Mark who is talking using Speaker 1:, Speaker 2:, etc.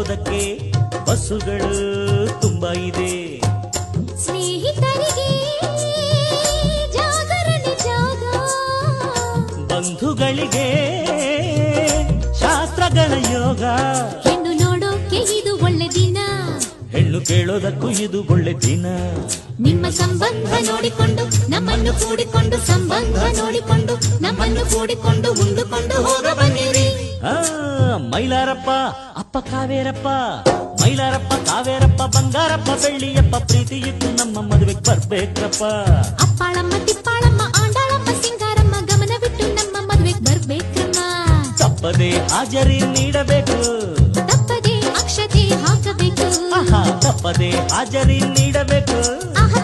Speaker 1: ಹೋಗೋದಕ್ಕೆ ಬಸ್ಸುಗಳು ತುಂಬಾ ಇದೆ.
Speaker 2: ಸ್ನೇಹಿತರಿಗೆ ಜಾಗರಣೆ ಜಾಗ,
Speaker 1: ಬಂಧುಗಳಿಗೆ ಶಾಸ್ತ್ರಗಳ ಯೋಗ.
Speaker 2: ಹೆಣ್ಣು ನೋಡೋಕೆ ಇದು ಒಳ್ಳೆ ದಿನ,
Speaker 1: ಹೆಣ್ಣು ಕೇಳೋದಕ್ಕೂ ಇದು ಒಳ್ಳೆ ದಿನ.
Speaker 2: ನಿಮ್ಮ ಸಂಬಂಧ ನೋಡಿಕೊಂಡು ನಮ್ಮನ್ನು ಕೂಡಿಕೊಂಡು, ಸಂಬಂಧ ನೋಡಿಕೊಂಡು ನಮ್ಮನ್ನು ಕೂಡಿಕೊಂಡು ಉಂಡುಕೊಂಡು ಹೋಗ ಬನ್ನಿರಿ.
Speaker 1: ಮೈಲಾರಪ್ಪ ಅಪ್ಪ ಕಾವೇರಪ್ಪ, ಮೈಲಾರಪ್ಪ ಕಾವೇರಪ್ಪ ಬಂಗಾರಪ್ಪ ಬೆಳ್ಳಿಯಪ್ಪ, ಪ್ರೀತಿ ಇತ್ತು ನಮ್ಮ ಮದುವೆಗೆ ಬರ್ಬೇಕ್ರಪ್ಪ.
Speaker 2: ಅಪ್ಪಾಳಮ್ಮ ತಿಪ್ಪಾಳಮ್ಮ ಆಂಡಾಳಮ್ಮ ಸಿಂಗಾರಮ್ಮ ಗಮನವಿಟ್ಟು ನಮ್ಮ ಮದುವೆಗೆ ಬರ್ಬೇಕ್ರಮ್ಮ.
Speaker 1: ತಪ್ಪದೆ ಹಾಜರಿ ನೀಡಬೇಕು,
Speaker 2: ತಪ್ಪದೆ ಅಕ್ಷತೆ ಹಾಕಬೇಕು,
Speaker 1: ತಪ್ಪದೆ ಹಾಜರಿ ನೀಡಬೇಕು.
Speaker 2: ಆಹ